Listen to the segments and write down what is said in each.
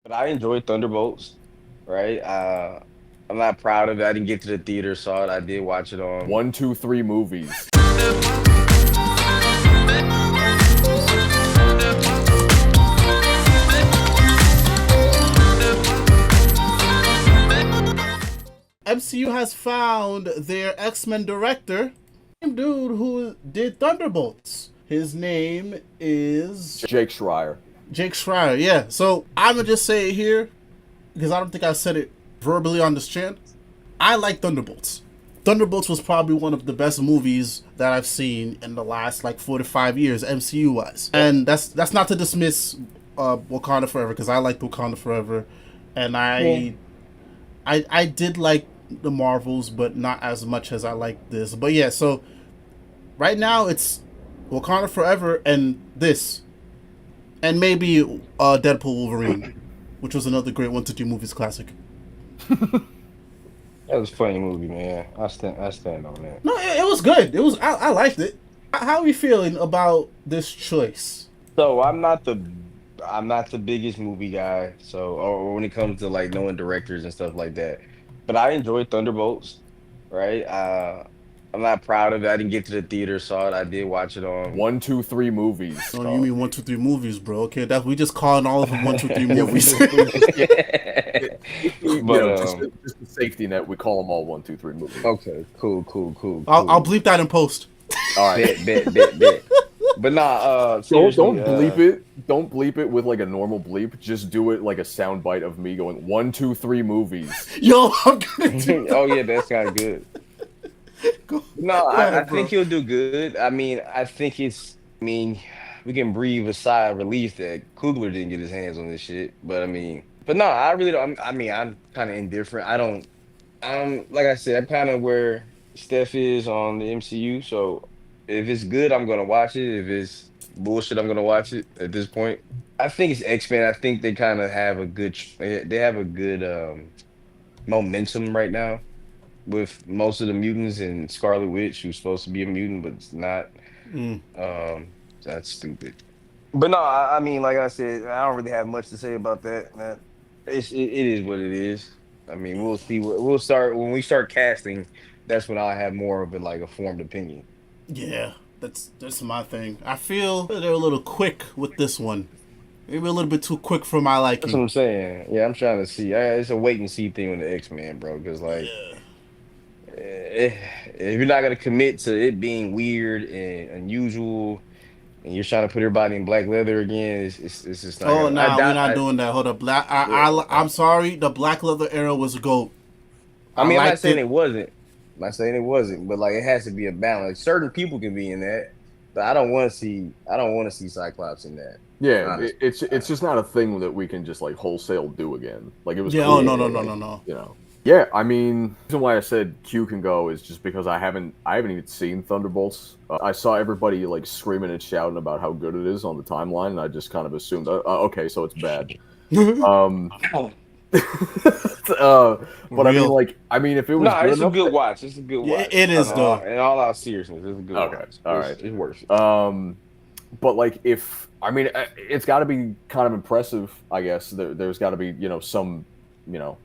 But I enjoyed Thunderbolts, right? I'm not proud of it. I didn't get to the theater, saw it. I did watch it on. One, two, three movies. MCU has found their X-Men director, same dude who did Thunderbolts. His name is Jake Schrier. Jake Schrier. Yeah. So I'm gonna just say it here because I don't think I said it verbally on this channel. I like Thunderbolts. Thunderbolts was probably one of the best movies that I've seen in the last like 4 to 5 years, MCU wise. And that's not to dismiss Wakanda Forever because I liked Wakanda Forever, and I did like the Marvels, but not as much as I like this. But yeah, so right now it's Wakanda Forever and this, and maybe Deadpool Wolverine, which was another great 1 to 3 movies classic. That was a funny movie, man. I stand on that. No, it was good. It was I liked it. How are you feeling about this choice? So I'm not the biggest movie guy. So or when it comes to like knowing directors and stuff like that. But I enjoyed Thunderbolts, right? I'm not proud of it. I didn't get to the theater, saw it. I did watch it on. One, two, three movies. Oh, you mean 1 2 3 movies, bro? Okay, that we just calling all of them 1 2 3 Yeah, movies. But just a safety net. We call them all one, two, three movies. okay, cool. I'll bleep that in post. All right. Bet. But nah, Don't seriously, bleep it. Don't bleep it with like a normal bleep. Just do it like a sound bite of me going one, two, three movies. Yo, I'm gonna do Oh yeah, that's kind of good. No, ahead, I bro. think he'll do good. I mean, I think it's. I mean, we can breathe a sigh of relief that Coogler didn't get his hands on this shit. But I mean, but no, I really don't. I mean, I'm kind of indifferent. I don't. I'm like I said, I'm kind of where Steph is on the MCU. So if it's good, I'm gonna watch it. If it's bullshit, I'm gonna watch it. At this point, I think it's X-Men. I think they kind of have a good. They have a good momentum right now with most of the mutants and Scarlet Witch, who's supposed to be a mutant but it's not. Mm. That's stupid. But no, I mean, like I said, I don't really have much to say about that, man. It is what it is. I mean, we'll see. We'll start when we start casting. That's when I'll have more of a formed opinion. Yeah, that's my thing. I feel they're a little quick with this one. Maybe a little bit too quick for my That's what liking. I'm saying. Yeah, I'm trying to see. It's a wait and see thing with the X-Men, bro. Because like, Yeah. if you're not gonna commit to it being weird and unusual, and you're trying to put everybody in black leather again, it's just not Oh, gonna. I nah, we're doubt. not doing that. Hold up. Yeah. I'm sorry. The Black Leather era was GOAT. I I mean, I'm not liked saying it. it wasn't. I'm not saying it wasn't, but like it has to be a balance. Like, certain people can be in that, but I don't want to see. I don't want to see Cyclops in that. Yeah, Honestly, it's just not a thing that we can just like wholesale do again. Like it was Yeah, cool, oh, no, no, but no, like, no, no. you know. Yeah, I mean, the reason why I said Q can go is just because I haven't even seen Thunderbolts. I saw everybody like screaming and shouting about how good it is on the timeline, and I just kind of assumed, okay, so it's bad. Um, but Real. I mean, if it was no, good it's a enough, good watch. It's a good Yeah, watch. it is, though. In all our seriousness, it's a good Okay, watch. all It's, right. it's worth it. But like if I mean, it's got to be kind of impressive, I guess. There's got to be some you know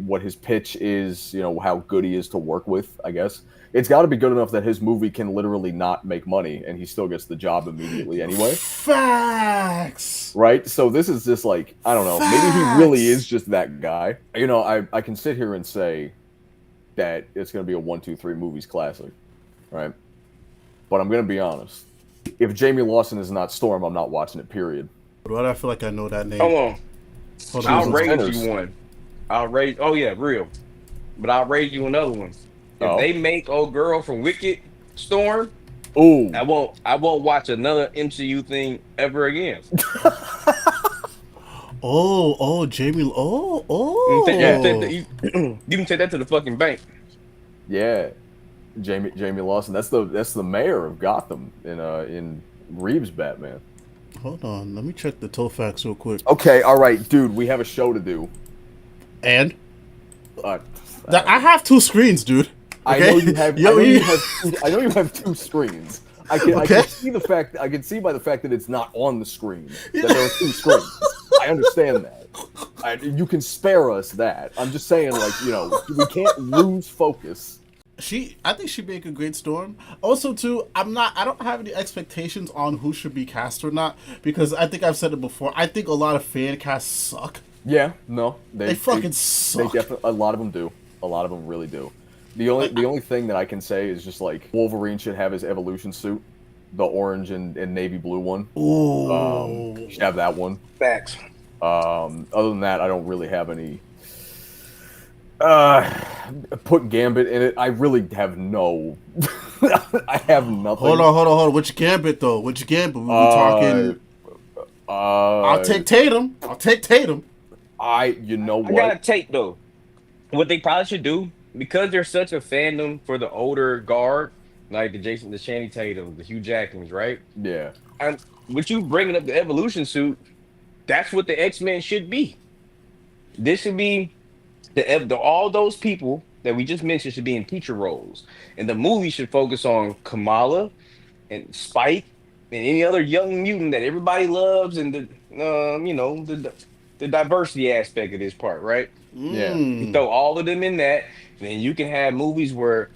what his pitch is, how good he is to work with. I guess it's got to be good enough that his movie can literally not make money and he still gets the job immediately anyway. Facts. Right? So this is just like, I don't know, maybe he really is just that guy. I can sit here and say that it's going to be a 1 2 3 movies classic, right? But I'm going to be honest. If Jamie Lawson is not Storm, I'm not watching it, period. Why do I feel like I know that name? Hold on, Hold I'll on. rate Sinners. you one. I'll rate. Oh yeah, real. But I'll rate you another one. If Oh. they make old girl from Wicked Storm, Ooh. I won't watch another MCU thing ever again. Jamie. You can take that, you can take that to the fucking bank. Yeah. Jamie Lawson. That's the mayor of Gotham in Reeves Batman. Hold on. Let me check the Tofax real quick. Okay, all right, dude, we have a show to do. And Uh, I have 2 screens, dude. I Okay? know you have. Yo, I know you have 2 screens. I can Okay. see the fact. I can see by the fact that it's not on the screen that there are 2 screens. I understand that. You can spare us that. I'm just saying, like, we can't lose focus. I think she'd make a great Storm. Also, too, I don't have any expectations on who should be cast or not, because I think I've said it before. I think a lot of fan casts suck. Yeah, no, they fucking suck. They definitely, a lot of them do. A lot of them really do. The only thing that I can say is just like Wolverine should have his evolution suit, the orange and navy blue one. Ooh, should have that one. Facts. Other than that, I don't really have any. Put Gambit in it. I really have no. I have nothing. Hold on. Which Gambit though? Which Gambit? We were talking. I'll take Tatum. You know what? I gotta take though. What they probably should do, because there's such a fandom for the older guard, like the Channing Tatum, the Hugh Jackmans, right? Yeah. And with you bringing up the evolution suit, that's what the X-Men should be. This should be all those people that we just mentioned should be in teacher roles, and the movie should focus on Kamala and Spike and any other young mutant that everybody loves, and the diversity aspect of this part, right? Yeah. You throw all of them in that, then you can have movies where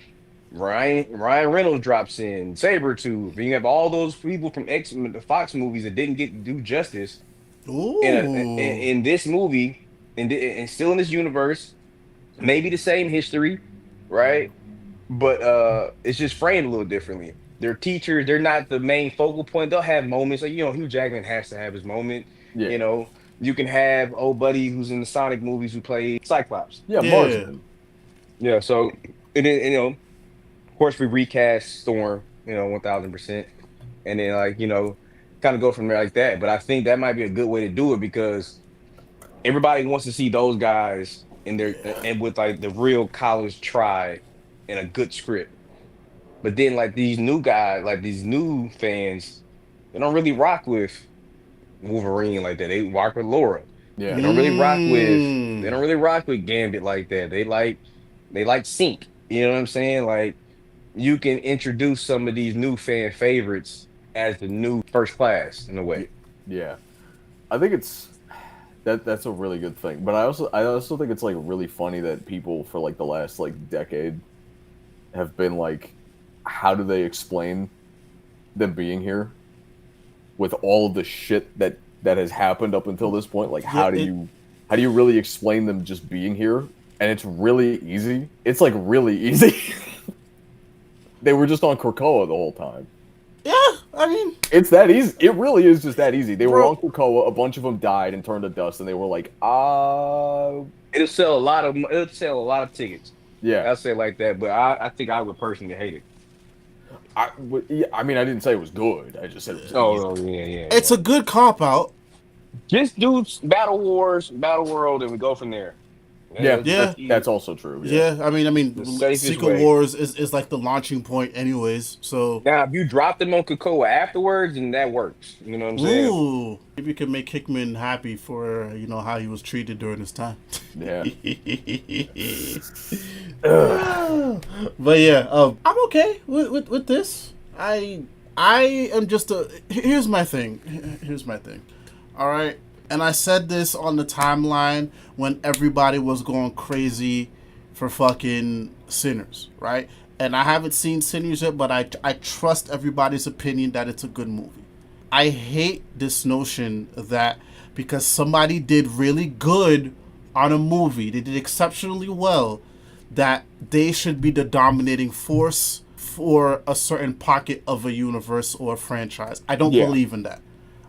Ryan Reynolds drops in, Sabretooth, and you have all those people from X-Men, the Fox movies that didn't get to do justice in this movie, and still in this universe, maybe the same history, right? But it's just framed a little differently. They're teachers, they're not the main focal point. They'll have moments like, Hugh Jackman has to have his moment. Yeah. You can have old buddy who's in the Sonic movies who played Cyclops. Yeah, Marsden. Yeah, so of course we recast Storm, 1000%, and then kind of go from there like that. But I think that might be a good way to do it, because everybody wants to see those guys and with like the real college try and a good script. But then like these new guys, like these new fans, they don't really rock with Wolverine like that. They rock with Laura. Yeah. They don't really rock with Gambit like that. They like Sync. You know what I'm saying? Like, you can introduce some of these new fan favorites as the new First Class in a way. Yeah. I think that's a really good thing. But I also think it's like really funny that people for like the last like decade have been like, how do they explain them being here with all of the shit that has happened up until this point? Like, how do you really explain them just being here? And it's really easy. It's like really easy. They were just on Krakoa the whole time. Yeah, I mean, it's that easy. It really is just that easy. They were on Krakoa. A bunch of them died and turned to dust, and they were like, It'll sell a lot of tickets. Yeah, I'll say it like that. But I think I would personally hate it. I mean, I didn't say it was good. I just said it was yeah. It's a good cop out. Just do Battle World, and we go from there. That's also true. Yeah, I mean, Secret Wars is like the launching point, anyways. So now, if you drop them on Krakoa afterwards, then that works. You know what I'm saying? Ooh, maybe you can make Hickman happy for how he was treated during his time. Yeah. But yeah, I'm okay with this. I am just here's my thing. All right. And I said this on the timeline when everybody was going crazy for fucking Sinners, right? And I haven't seen Sinners yet, but I trust everybody's opinion that it's a good movie. I hate this notion that because somebody did really good on a movie, they did exceptionally well, that they should be the dominating force for a certain pocket of a universe or a franchise. I don't believe in that.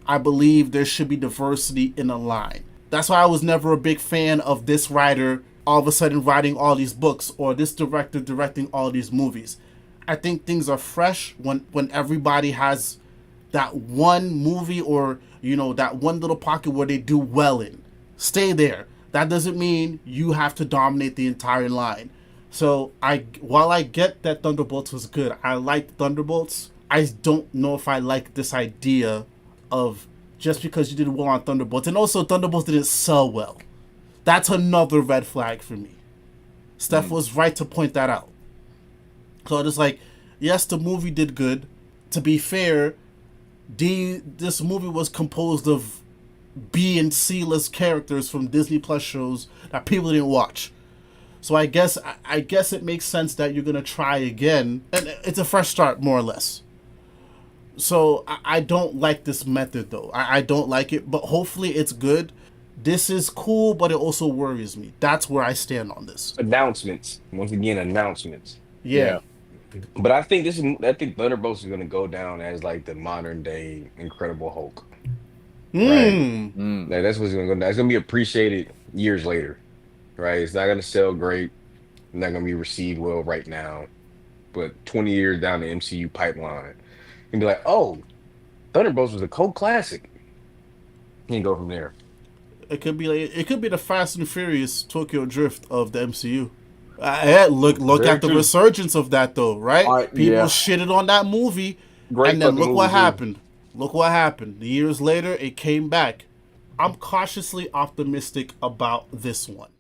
I believe there should be diversity in a line. That's why I was never a big fan of this writer all of a sudden writing all these books or this director directing all these movies. I think things are fresh when everybody has that one movie or, that one little pocket where they do well in. Stay there. That doesn't mean you have to dominate the entire line. So while I get that Thunderbolts was good, I liked Thunderbolts, I don't know if I like this idea of just because you did well on Thunderbolts. And also, Thunderbolts didn't sell well. That's another red flag for me. Steph was right to point that out. So it's like, yes, the movie did good. To be fair, this movie was composed of B and C list characters from Disney Plus shows that people didn't watch. So I guess it makes sense that you're gonna try again, and it's a fresh start, more or less. So I don't like this method though. I don't like it, but hopefully it's good. This is cool, but it also worries me. That's where I stand on this. Announcements. Once again, announcements. Yeah. But I think I think Thunderbolts is gonna go down as like the modern day Incredible Hulk. Right. Like, that's what's gonna go down. It's gonna be appreciated years later. Right. It's not gonna sell great, not gonna be received well right now. But 20 years down the MCU pipeline, and be like, oh, Thunderbolts was a cult classic. You can go from there. It could be like, it could be the Fast and Furious Tokyo Drift of the MCU. Yeah, look Very at the true. resurgence of that though, right? People Yeah. shitted on that movie, Great and then fucking look what movie, too. happened. Look what happened. Years later, it came back. I'm cautiously optimistic about this one.